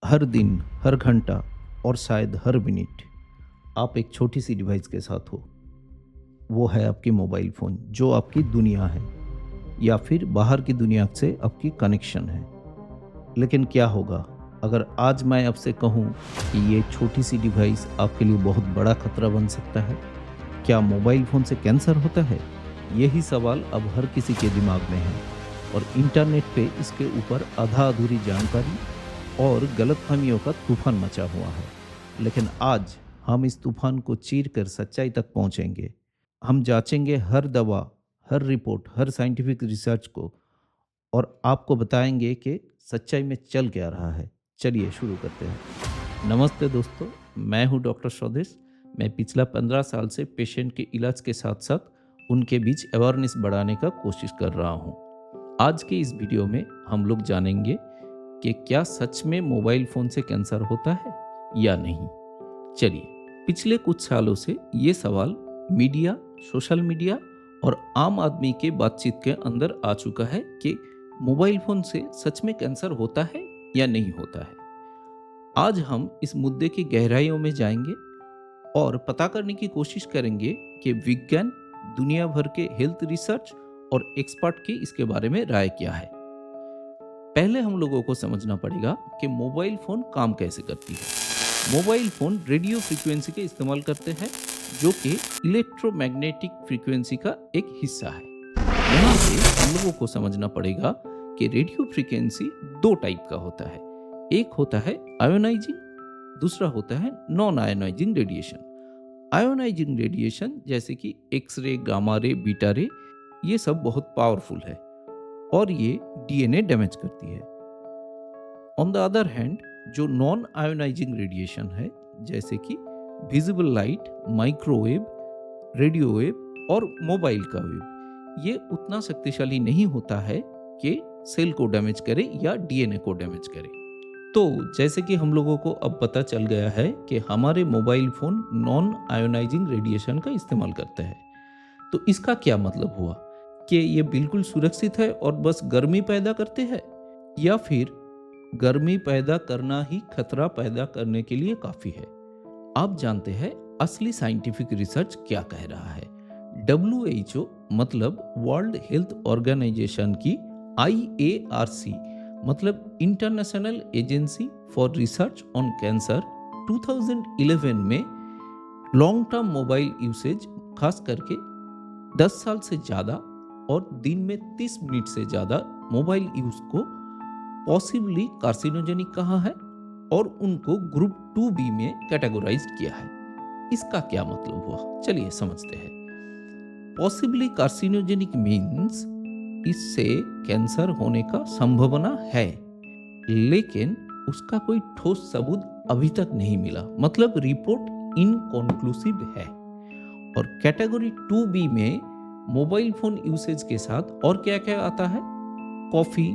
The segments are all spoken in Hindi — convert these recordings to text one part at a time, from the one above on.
हर दिन, हर घंटा और शायद हर मिनट आप एक छोटी सी डिवाइस के साथ हो। वो है आपकी मोबाइल फ़ोन जो आपकी दुनिया है या फिर बाहर की दुनिया से आपकी कनेक्शन है। लेकिन क्या होगा अगर आज मैं आपसे कहूँ कि ये छोटी सी डिवाइस आपके लिए बहुत बड़ा खतरा बन सकता है? क्या मोबाइल फ़ोन से कैंसर होता है? यही सवाल अब हर किसी के दिमाग में है और इंटरनेट पे इसके ऊपर आधा अधूरी जानकारी और गलतफहमियों का तूफान मचा हुआ है। लेकिन आज हम इस तूफान को चीर कर सच्चाई तक पहुंचेंगे। हम जांचेंगे हर दवा, हर रिपोर्ट, हर साइंटिफिक रिसर्च को और आपको बताएंगे कि सच्चाई में चल क्या रहा है। चलिए शुरू करते हैं। नमस्ते दोस्तों, मैं हूं डॉक्टर स्वदेश। मैं पिछला 15 साल से पेशेंट के इलाज के साथ साथ उनके बीच अवेयरनेस बढ़ाने का कोशिश कर रहा हूं। आज के इस वीडियो में हम लोग जानेंगे कि क्या सच में मोबाइल फ़ोन से कैंसर होता है या नहीं। चलिए, पिछले कुछ सालों से ये सवाल मीडिया, सोशल मीडिया और आम आदमी के बातचीत के अंदर आ चुका है कि मोबाइल फ़ोन से सच में कैंसर होता है या नहीं होता है। आज हम इस मुद्दे की गहराइयों में जाएंगे और पता करने की कोशिश करेंगे कि विज्ञान, दुनिया भर के हेल्थ रिसर्च और एक्सपर्ट की इसके बारे में राय क्या है। पहले हम लोगों को समझना पड़ेगा कि मोबाइल फ़ोन काम कैसे करती है। मोबाइल फ़ोन रेडियो फ्रीक्वेंसी के इस्तेमाल करते हैं जो कि इलेक्ट्रोमैग्नेटिक फ्रीक्वेंसी का एक हिस्सा है। यहाँ से हम लोगों को समझना पड़ेगा कि रेडियो फ्रीक्वेंसी दो टाइप का होता है। एक होता है आयोनाइजिंग, दूसरा होता है non ionising radiation. Ionising radiation जैसे कि एक्सरे, गामा रे, बीटा रे, ये सब बहुत पावरफुल है और ये डीएनए डैमेज करती है। ऑन द अदर हैंड, जो नॉन आयोनाइजिंग रेडिएशन है जैसे कि visible light, microwave, radio wave और मोबाइल का वेव, ये उतना शक्तिशाली नहीं होता है कि सेल को डैमेज करे या डीएनए को डैमेज करे। तो जैसे कि हम लोगों को अब पता चल गया है कि हमारे mobile phone non ionising radiation का इस्तेमाल करते हैं, तो इसका क्या मतलब हुआ कि ये बिल्कुल सुरक्षित है और बस गर्मी पैदा करते हैं, या फिर गर्मी पैदा करना ही खतरा पैदा करने के लिए काफी है। आप जानते हैं असली साइंटिफिक रिसर्च क्या कह रहा है। WHO मतलब वर्ल्ड हेल्थ ऑर्गेनाइजेशन की IARC मतलब international agency for research on cancer 2011 में लॉन्ग टर्म मोबाइल यूसेज, खास करके 10 साल से ज़्यादा और दिन में 30 मिनट से ज़्यादा मोबाइल यूज को पॉसिबली कार्सिनोजेनिक कहा है और उनको ग्रुप 2B में कैटेगोराइज्ड किया है। इसका क्या मतलब हुआ, चलिए समझते हैं। पॉसिबली कार्सिनोजेनिक मीन्स इससे कैंसर होने का संभावना है, लेकिन उसका कोई ठोस सबूत अभी तक नहीं मिला, मतलब रिपोर्ट इनकॉन्क्लूसिव है। और कैटेगरी 2B में मोबाइल फोन यूसेज के साथ और क्या क्या आता है? कॉफी,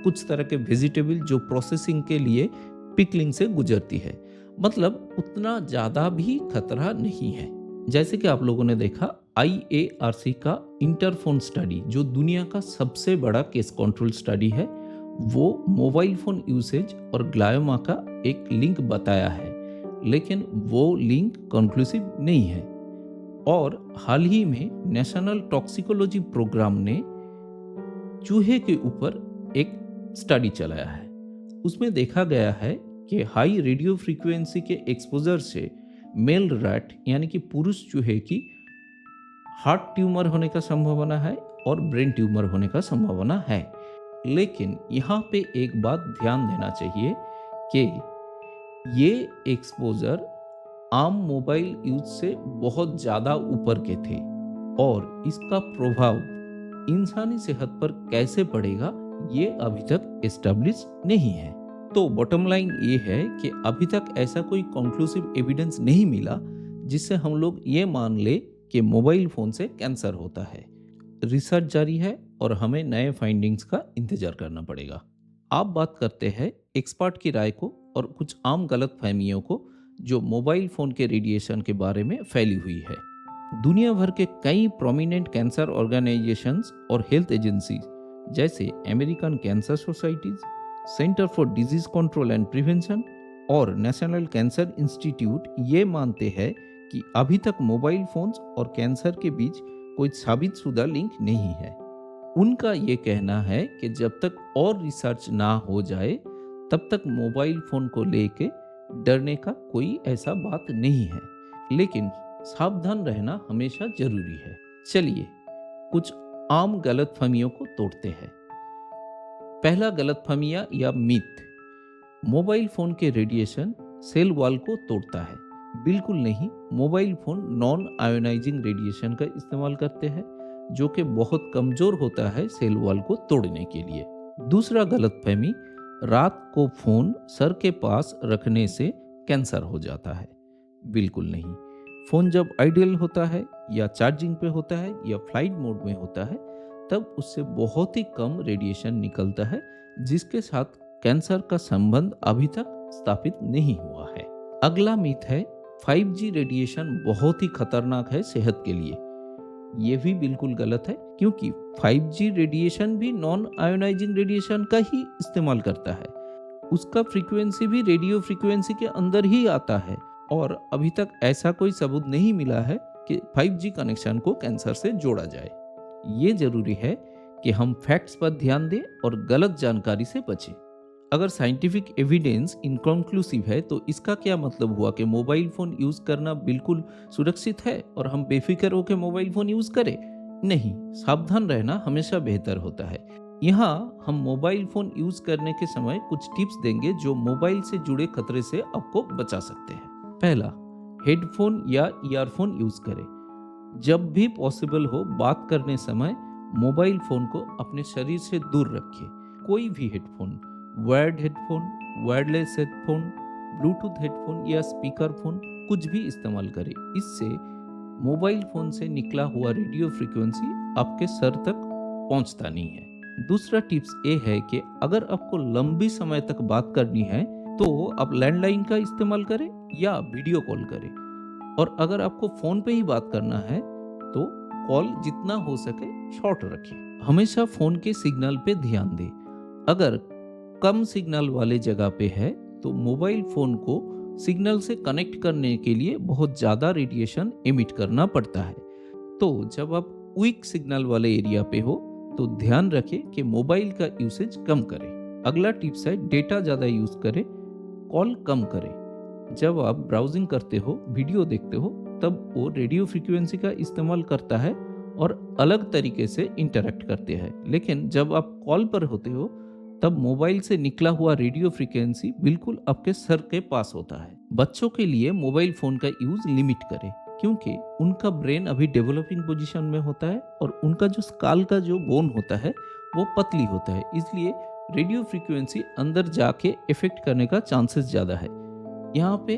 कुछ तरह के वेजिटेबल जो प्रोसेसिंग के लिए पिकलिंग से गुजरती है, मतलब उतना ज्यादा भी खतरा नहीं है। जैसे कि आप लोगों ने देखा IARC का इंटरफोन स्टडी, जो दुनिया का सबसे बड़ा केस कंट्रोल स्टडी है, वो मोबाइल फोन यूसेज और ग्लायोमा का एक लिंक बताया है, लेकिन वो लिंक कंक्लूसिव नहीं है। और हाल ही में नेशनल टॉक्सिकोलॉजी प्रोग्राम ने चूहे के ऊपर एक स्टडी चलाया है। उसमें देखा गया है कि हाई रेडियो फ्रीक्वेंसी के एक्सपोजर से मेल रैट यानी कि पुरुष चूहे की हार्ट ट्यूमर होने का संभावना है और ब्रेन ट्यूमर होने का संभावना है। लेकिन यहाँ पे एक बात ध्यान देना चाहिए कि ये एक्सपोजर आम मोबाइल यूज से बहुत ज़्यादा ऊपर के थे और इसका प्रभाव इंसानी सेहत पर कैसे पड़ेगा ये अभी तक एस्टेब्लिश नहीं है। तो बॉटम लाइन ये है कि अभी तक ऐसा कोई कंक्लूसिव एविडेंस नहीं मिला जिससे हम लोग ये मान ले कि मोबाइल फ़ोन से कैंसर होता है। रिसर्च जारी है और हमें नए फाइंडिंग्स का इंतजार करना पड़ेगा। आप बात करते हैं एक्सपर्ट की राय को और कुछ आम गलत फहमियों को जो मोबाइल फ़ोन के रेडिएशन के बारे में फैली हुई है। दुनिया भर के कई प्रोमिनेंट कैंसर ऑर्गेनाइजेशंस और हेल्थ एजेंसीज जैसे American cancer societies, centre for disease control and prevention और नेशनल कैंसर इंस्टीट्यूट ये मानते हैं कि अभी तक मोबाइल फोन्स और कैंसर के बीच कोई साबितशुदा लिंक नहीं है। उनका ये कहना है कि जब तक और रिसर्च ना हो जाए तब तक मोबाइल फोन को लेके डरने का कोई ऐसा बात नहीं है, लेकिन सावधान रहना हमेशा जरूरी है। चलिए कुछ आम गलतफहमियों को तोड़ते हैं। पहला गलतफहमियां या मिथ, मोबाइल फोन के रेडिएशन सेल वॉल को तोड़ता है। बिल्कुल नहीं, mobile phone non ionising radiation का इस्तेमाल करते हैं जो कि बहुत कमजोर होता है सेल वॉल को तोड़ने के लिए। दूसरा गलतफहमी, रात को फोन सर के पास रखने से कैंसर हो जाता है। बिल्कुल नहीं, फोन जब आइडियल होता है या चार्जिंग पे होता है या फ्लाइट मोड में होता है तब उससे बहुत ही कम रेडिएशन निकलता है जिसके साथ कैंसर का संबंध अभी तक स्थापित नहीं हुआ है। अगला मिथ है 5G रेडिएशन बहुत ही खतरनाक है सेहत के लिए। ये भी बिल्कुल गलत है क्योंकि 5G रेडिएशन भी नॉन आयोनाइजिंग रेडिएशन का ही इस्तेमाल करता है। उसका फ्रीक्वेंसी भी रेडियो फ्रीक्वेंसी के अंदर ही आता है और अभी तक ऐसा कोई सबूत नहीं मिला है कि 5G कनेक्शन को कैंसर से जोड़ा जाए। ये जरूरी है कि हम फैक्ट्स पर ध्यान दें और गलत जानकारी से बचें। अगर साइंटिफिक एविडेंस इनकंक्लूसिव है तो इसका क्या मतलब हुआ कि मोबाइल फोन यूज करना बिल्कुल सुरक्षित है और हम बेफिक्र होकर मोबाइल फोन यूज करें? नहीं, सावधान रहना हमेशा बेहतर होता है। यहाँ हम मोबाइल फोन यूज करने के समय कुछ टिप्स देंगे जो मोबाइल से जुड़े खतरे से आपको बचा सकते हैं। पहला, हेडफोन या ईयरफोन यूज करें। जब भी पॉसिबल हो बात करने समय मोबाइल फोन को अपने शरीर से दूर रखिए। कोई भी headphone, wired headphone, wireless headphone, Bluetooth headphone या स्पीकर फोन कुछ भी इस्तेमाल करें। इससे मोबाइल फोन से निकला हुआ रेडियो फ्रीक्वेंसी आपके सर तक पहुंचता नहीं है। दूसरा टिप्स ये है कि अगर आपको लंबी समय तक बात करनी है तो आप लैंडलाइन का इस्तेमाल करें या वीडियो कॉल करें, और अगर आपको फोन पे ही बात करना है तो कॉल जितना हो सके शॉर्ट रखें। हमेशा फोन के सिग्नल पे ध्यान दें। अगर कम सिग्नल वाले जगह पे है तो मोबाइल फोन को सिग्नल से कनेक्ट करने के लिए बहुत ज़्यादा रेडिएशन एमिट करना पड़ता है। तो जब आप वीक सिग्नल वाले एरिया पे हो तो ध्यान रखें कि मोबाइल का यूसेज कम करें। अगला टिप्स है डेटा ज़्यादा यूज़ करें, कॉल कम करें। जब आप ब्राउजिंग करते हो, वीडियो देखते हो, तब वो रेडियो फ्रीक्वेंसी का इस्तेमाल करता है और अलग तरीके से इंटरेक्ट करते हैं। लेकिन जब आप कॉल पर होते हो तब मोबाइल से निकला हुआ रेडियो फ्रीक्वेंसी बिल्कुल आपके सर के पास होता है। बच्चों के लिए मोबाइल फोन का यूज लिमिट करें क्योंकि उनका ब्रेन अभी डेवलपिंग पोजीशन में होता है और उनका जो स्काल का जो बोन होता है वो पतली होता है, इसलिए रेडियो फ्रीक्वेंसी अंदर जाके इफेक्ट करने का चांसेस ज़्यादा है। यहाँ पे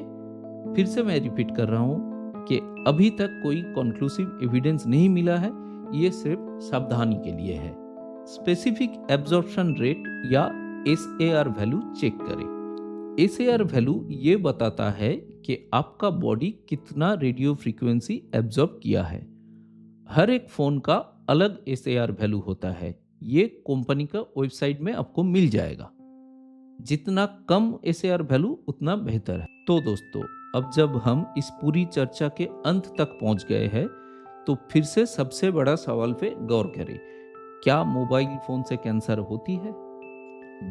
फिर से मैं रिपीट कर रहा हूँ कि अभी तक कोई कंक्लूसिव एविडेंस नहीं मिला है, ये सिर्फ सावधानी के लिए है। स्पेसिफिक एब्जॉर्प्शन रेट या SAR वैल्यू चेक करें। SAR वैल्यू ये बताता है कि आपका बॉडी कितना रेडियो फ्रीक्वेंसी एब्जॉर्ब किया है। हर एक फ़ोन का अलग SAR वैल्यू होता है, ये कंपनी का वेबसाइट में आपको मिल जाएगा। जितना कम SAR वैल्यू उतना बेहतर है। तो दोस्तों, अब जब हम इस पूरी चर्चा के अंत तक पहुंच गए हैं तो फिर से सबसे बड़ा सवाल पे गौर करें, क्या मोबाइल फोन से कैंसर होती है?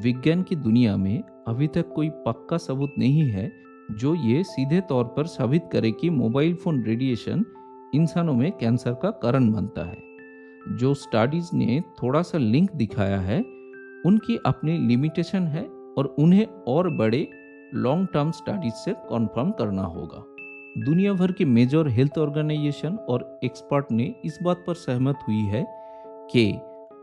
विज्ञान की दुनिया में अभी तक कोई पक्का सबूत नहीं है जो ये सीधे तौर पर साबित करे कि मोबाइल फोन रेडिएशन इंसानों में कैंसर का कारण बनता है। जो स्टडीज ने थोड़ा सा लिंक दिखाया है उनकी अपनी लिमिटेशन है और उन्हें और बड़े लॉन्ग टर्म स्टडीज से कॉन्फर्म करना होगा। दुनिया भर के मेजर हेल्थ ऑर्गेनाइजेशन और एक्सपर्ट ने इस बात पर सहमत हुई है कि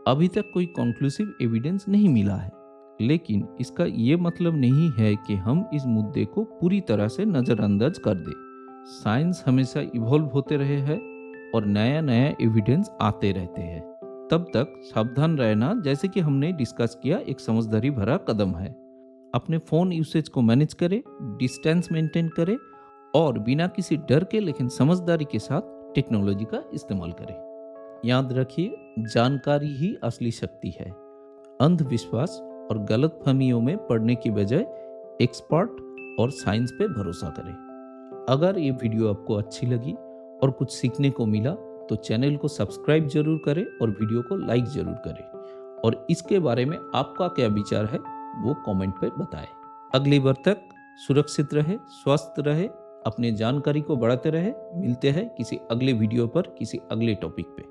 अभी तक कोई कंक्लूसिव एविडेंस नहीं मिला है, लेकिन इसका ये मतलब नहीं है कि हम इस मुद्दे को पूरी तरह से नज़रअंदाज कर दें। साइंस हमेशा इवॉल्व होते रहे हैं और नया नया एविडेंस आते रहते हैं। तब तक सावधान रहना, जैसे कि हमने डिस्कस किया, एक समझदारी भरा कदम है। अपने फ़ोन यूसेज को मैनेज करें, डिस्टेंस मेंटेन करें और बिना किसी डर के लेकिन समझदारी के साथ टेक्नोलॉजी का इस्तेमाल करें। याद रखिए, जानकारी ही असली शक्ति है। अंधविश्वास और गलतफहमियों में पड़ने की बजाय एक्सपर्ट और साइंस पे भरोसा करें। अगर ये वीडियो आपको अच्छी लगी और कुछ सीखने को मिला तो चैनल को सब्सक्राइब जरूर करें और वीडियो को लाइक जरूर करें, और इसके बारे में आपका क्या विचार है वो कमेंट पे बताएं। अगली बार तक सुरक्षित रहे, स्वस्थ रहे, अपने जानकारी को बढ़ाते रहे। मिलते हैं किसी अगले वीडियो पर किसी अगले टॉपिक पे।